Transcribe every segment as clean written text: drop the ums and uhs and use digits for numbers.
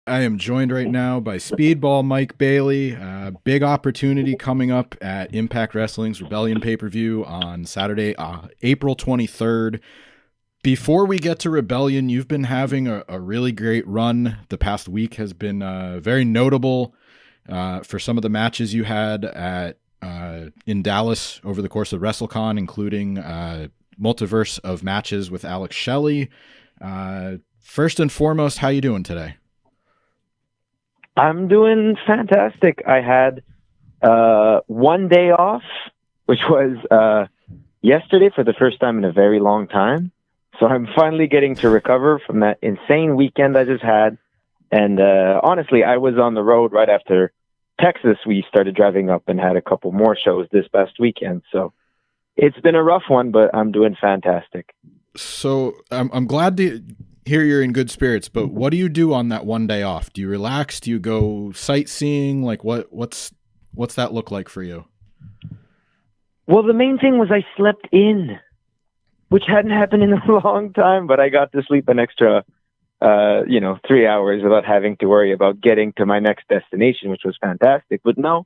I am joined right now by Speedball Mike Bailey. Big opportunity coming up at Impact Wrestling's Rebellion pay-per-view on Saturday, April 23rd. Before we get to Rebellion, you've been having a really great run. The past week has been very notable for some of the matches you had in Dallas over the course of WrestleCon, including Multiverse of Matches with Alex Shelley. First and foremost, how you doing today? I'm doing fantastic. I had 1 day off, which was yesterday for the first time in a very long time. So I'm finally getting to recover from that insane weekend I just had. And honestly, I was on the road right after Texas. We started driving up and had a couple more shows this past weekend. So it's been a rough one, but I'm doing fantastic. So I'm glad to hear you're in good spirits, but what do you do on that 1 day off? Do you relax? Do you go sightseeing? Like what's that look like for you? Well, the main thing was I slept in, which hadn't happened in a long time, but I got to sleep an extra 3 hours without having to worry about getting to my next destination, which was fantastic. But no,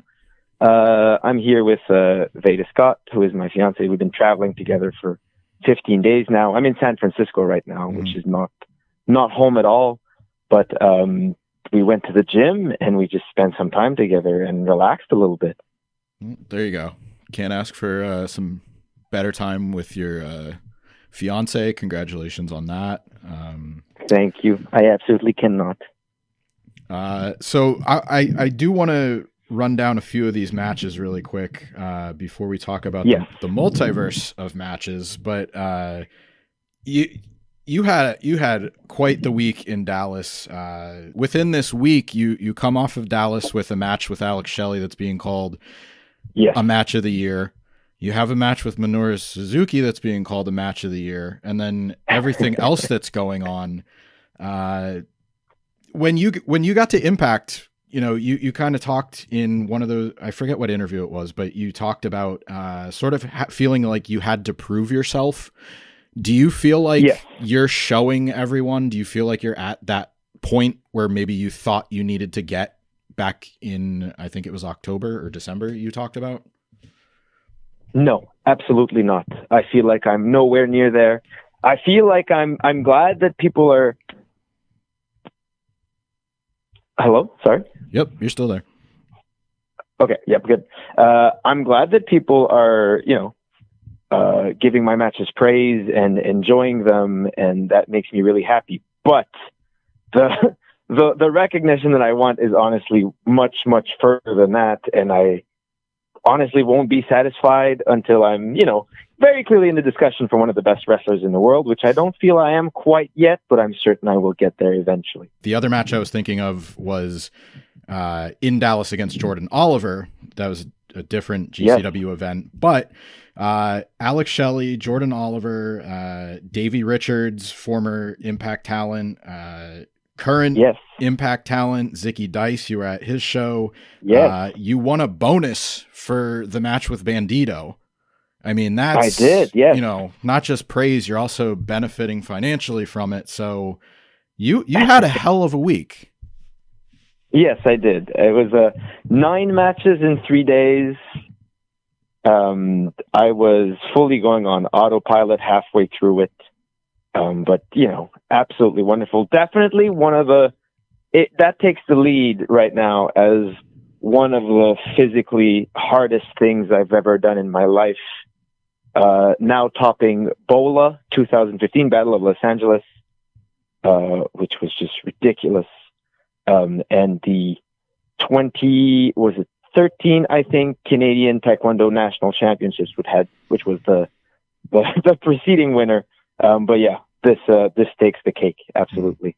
I'm here with Veda Scott, who is my fiance. We've been traveling together for 15 days now. I'm in San Francisco right now, which is not home at all, but we went to the gym and we just spent some time together and relaxed a little bit. There you go. Can't ask for some better time with your fiance. Congratulations on that. Thank you. I absolutely cannot. So I do want to run down a few of these matches really quick before we talk about the multiverse of matches. But you had quite the week in Dallas. Within this week, you come off of Dallas with a match with Alex Shelley that's being called a match of the year. You have a match with Minoru Suzuki that's being called a match of the year, and then everything else that's going on. When you got to Impact, you kind of talked in one of those, I forget what interview it was, but you talked about sort of feeling like you had to prove yourself. Do you feel like you're showing everyone? Do you feel like you're at that point where maybe you thought you needed to get back in, I think it was October or December you talked about? No, absolutely not. I feel like I'm nowhere near there. I feel like I'm glad that people are... Hello? Sorry? Yep, you're still there. Okay, yep, good. I'm glad that people are, giving my matches praise and enjoying them, and that makes me really happy. But the recognition that I want is honestly much, much further than that, and I honestly won't be satisfied until I'm, very clearly in the discussion for one of the best wrestlers in the world, which I don't feel I am quite yet, but I'm certain I will get there eventually. The other match I was thinking of was in Dallas against Jordan Oliver. That was a different GCW event, but Alex Shelley, Jordan Oliver, Davey Richards, former Impact talent, current Impact talent, Zicky Dice, you were at his show. You won a bonus for the match with Bandito. I mean, that's, I did, not just praise, you're also benefiting financially from it. So you had a hell of a week. Yes, I did. It was 9 matches in 3 days. I was fully going on autopilot halfway through it. But absolutely wonderful. Definitely one of that takes the lead right now as one of the physically hardest things I've ever done in my life. Now topping BOLA 2015 Battle of Los Angeles, which was just ridiculous. And the 13, I think, Canadian Taekwondo National Championships, which was the preceding winner. But yeah, this takes the cake. Absolutely.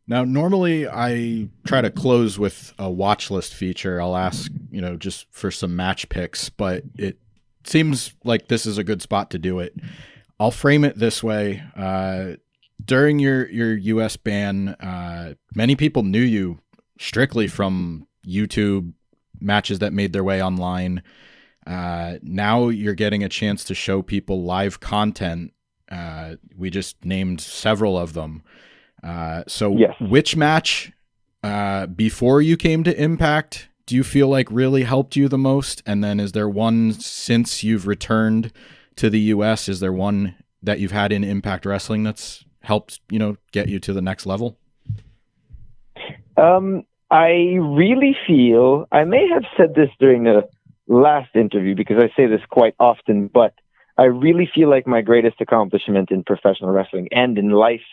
Now, normally I try to close with a watch list feature. I'll ask, just for some match picks, but it seems like this is a good spot to do it. I'll frame it this way. During your US ban, many people knew you strictly from YouTube matches that made their way online. Now you're getting a chance to show people live content. We just named several of them. So which match before you came to Impact, do you feel like really helped you the most? And then is there one since you've returned to the US? Is there one that you've had in Impact Wrestling that's helped, get you to the next level? I really feel, I may have said this during the last interview because I say this quite often, but I really feel like my greatest accomplishment in professional wrestling and in life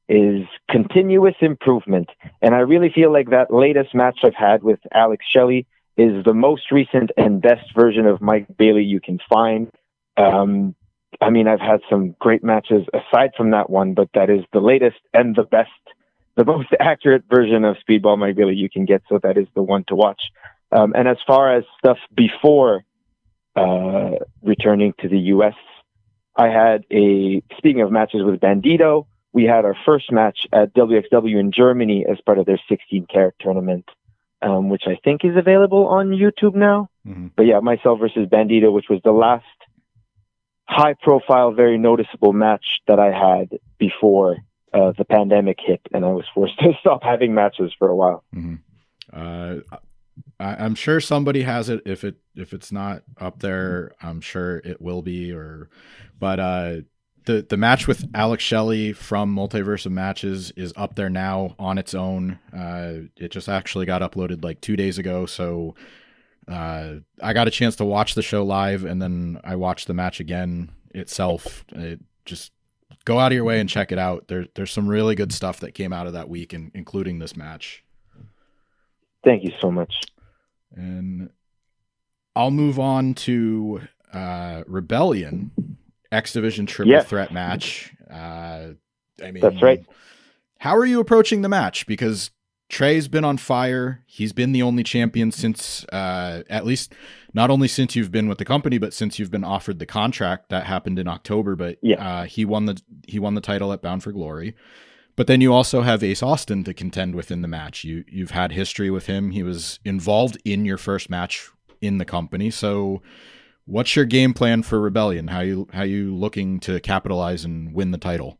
is continuous improvement. And I really feel like that latest match I've had with Alex Shelley is the most recent and best version of Mike Bailey you can find. I mean, I've had some great matches aside from that one, but that is the latest and the best, the most accurate version of Speedball Mike Bailey you can get. So that is the one to watch. And as far as stuff before returning to the US, I had speaking of matches with Bandito, we had our first match at WXW in Germany as part of their 16-carat tournament, which I think is available on YouTube now. Mm-hmm. But yeah, myself versus Bandito, which was the last high-profile, very noticeable match that I had before the pandemic hit, and I was forced to stop having matches for a while. Mm-hmm. I'm sure somebody has it. If it's not up there, I'm sure it will be. But the match with Alex Shelley from Multiverse of Matches is up there now on its own. It just actually got uploaded like 2 days ago, so I got a chance to watch the show live, and then I watched the match again itself. Just go out of your way and check it out. There's some really good stuff that came out of that week, including this match. Thank you so much. And I'll move on to Rebellion, X Division triple threat match. I mean, that's right. How are you approaching the match? Because Trey's been on fire. He's been the only champion since, at least not only since you've been with the company, but since you've been offered the contract. That happened in October, but he won the title at Bound for Glory. But then you also have Ace Austin to contend with in the match. You've had history with him. He was involved in your first match in the company. So what's your game plan for Rebellion? How you looking to capitalize and win the title?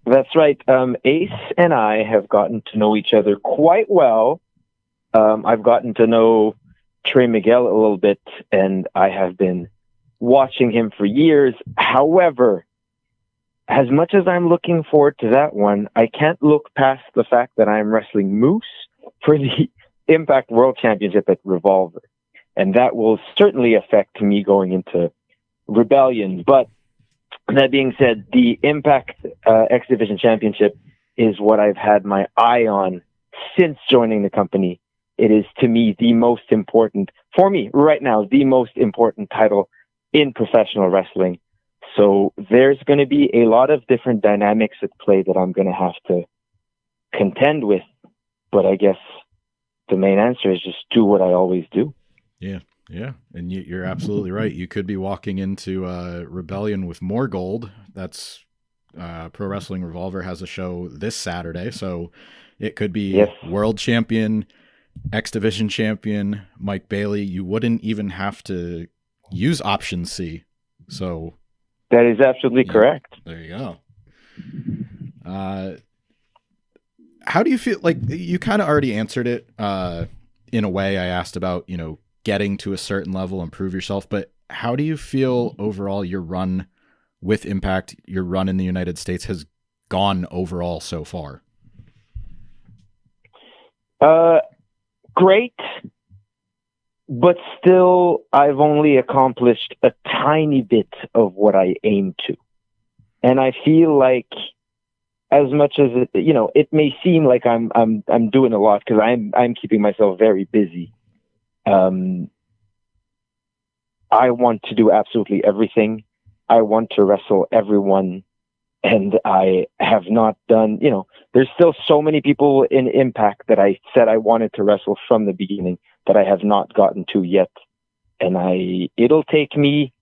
That's right. Ace and I have gotten to know each other quite well. I've gotten to know Trey Miguel a little bit, and I have been watching him for years. However, as much as I'm looking forward to that one, I can't look past the fact that I'm wrestling Moose for the Impact World Championship at Revolver. And that will certainly affect me going into Rebellion. But that being said, the Impact X Division Championship is what I've had my eye on since joining the company. It is, to me, the most important, for me right now, the most important title in professional wrestling. So there's going to be a lot of different dynamics at play that I'm going to have to contend with. But I guess the main answer is just do what I always do. Yeah. And you're absolutely right. You could be walking into Rebellion with more gold. That's Pro Wrestling Revolver has a show this Saturday. So it could be world champion, X Division champion, Mike Bailey. You wouldn't even have to use option C. So that is absolutely correct. There you go. How do you feel? Like, you kind of already answered it in a way. I asked about, getting to a certain level, improve yourself, but how do you feel overall your run with Impact, your run in the United States has gone overall so far? Great. But still, I've only accomplished a tiny bit of what I aim to. And I feel like, as much as it may seem like I'm doing a lot because I'm keeping myself very busy. I want to do absolutely everything. I want to wrestle everyone, and I have not done. There's still so many people in Impact that I said I wanted to wrestle from the beginning that I have not gotten to yet. And it'll take me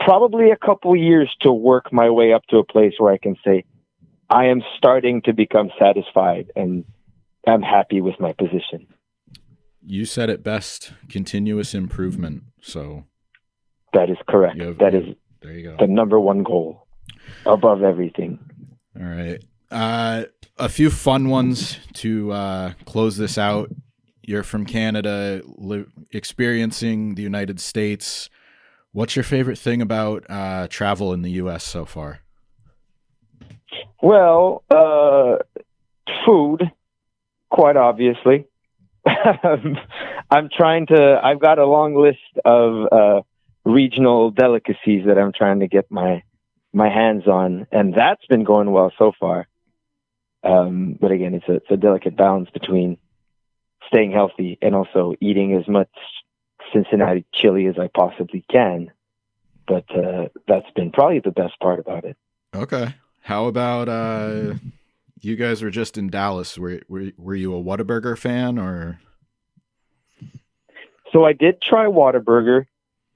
probably a couple years to work my way up to a place where I can say, I am starting to become satisfied and I'm happy with my position. You said it best, continuous improvement. So that is correct. There you go. The number one goal above everything. All right. a few fun ones to close this out. You're from Canada, experiencing the United States. What's your favorite thing about travel in the U.S. so far? Well, food, quite obviously. I've got a long list of regional delicacies that I'm trying to get my hands on, and that's been going well so far. But again, it's a delicate balance between staying healthy and also eating as much Cincinnati chili as I possibly can. But that's been probably the best part about it. Okay. How about you guys were just in Dallas? Were you a Whataburger fan or? So I did try Whataburger.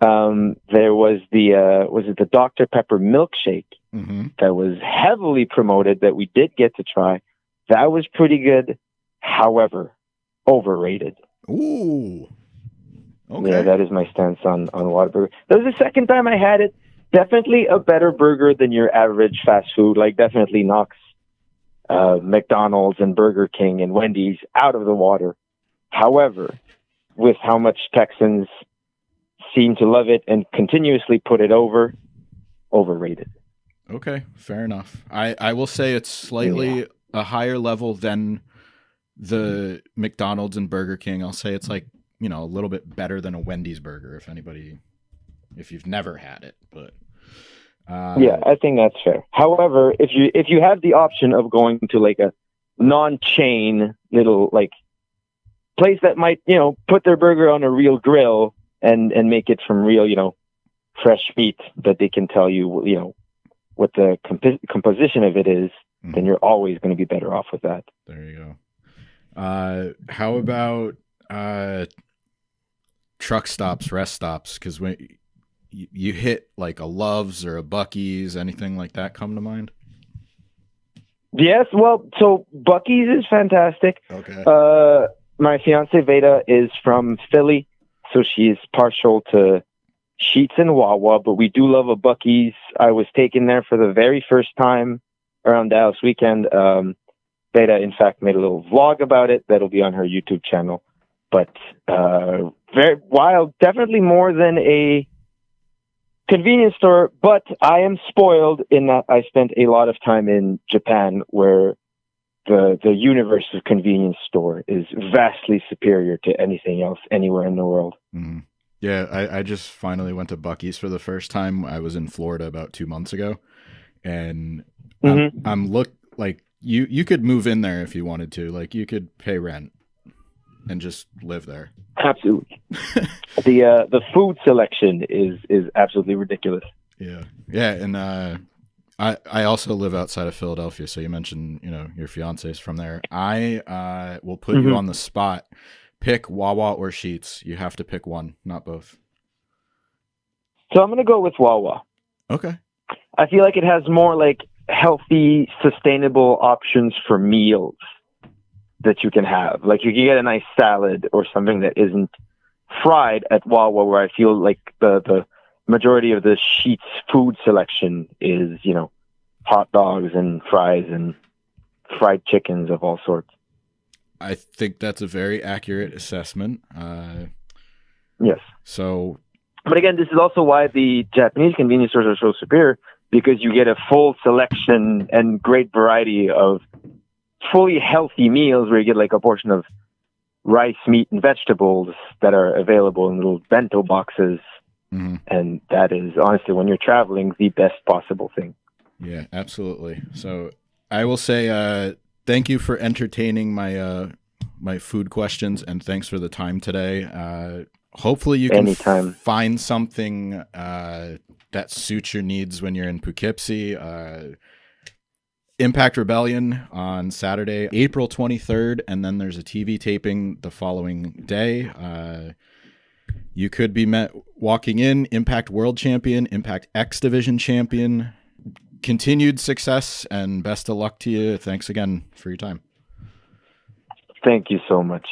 There was the Dr. Pepper milkshake that was heavily promoted that we did get to try. That was pretty good. However, overrated. Ooh. Okay. Yeah, that is my stance on Whataburger. That was the second time I had it. Definitely a better burger than your average fast food. Like, definitely knocks McDonald's and Burger King and Wendy's out of the water. However, with how much Texans seem to love it and continuously put it over, overrated. Okay, fair enough. I will say it's slightly a higher level than the McDonald's and Burger King. I'll say it's like, a little bit better than a Wendy's burger if you've never had it, but yeah, I think that's fair. However, if you have the option of going to like a non-chain little like place that might, put their burger on a real grill and make it from real, fresh meat that they can tell you, what the composition of it is, then you're always going to be better off with that. There you go. How about truck stops, rest stops? Because when you hit like a Love's or a Buc-ee's, anything like that come to mind? Yes, well, so Buc-ee's is fantastic. Okay. My fiance Veda is from Philly, so she's partial to Sheetz and Wawa, but we do love a Buc-ee's. I was taken there for the very first time around Dallas weekend. Veda, in fact, made a little vlog about it that'll be on her YouTube channel. But very wild, definitely more than a convenience store, but I am spoiled in that I spent a lot of time in Japan where the universe of convenience store is vastly superior to anything else anywhere in the world. Mm-hmm. Yeah, I just finally went to Buc-ee's for the first time. I was in Florida about 2 months ago, and I'm like you could move in there if you wanted to. Like, you could pay rent and just live there. Absolutely. The food selection is absolutely ridiculous. Yeah, and I also live outside of Philadelphia, so you mentioned your fiance is from there. I will put you on the spot. Pick Wawa or Sheetz. You have to pick one, not both. So I'm gonna go with Wawa. Okay. I feel like it has more like healthy, sustainable options for meals that you can have. Like, you can get a nice salad or something that isn't fried at Wawa, where I feel like the majority of the Sheetz food selection is, hot dogs and fries and fried chickens of all sorts. I think that's a very accurate assessment. Yes. So, but again, this is also why the Japanese convenience stores are so superior, because you get a full selection and great variety of fully healthy meals where you get like a portion of rice, meat, and vegetables that are available in little bento boxes. Mm-hmm. And that is honestly, when you're traveling, the best possible thing. Yeah, absolutely. So I will say thank you for entertaining my my food questions, and thanks for the time today. Hopefully you can find something that suits your needs when you're in Poughkeepsie. Impact Rebellion on Saturday, April 23rd, and then there's a TV taping the following day. You could be met walking in, Impact World Champion, Impact X Division Champion. Continued success and best of luck to you. Thanks again for your time. Thank you so much.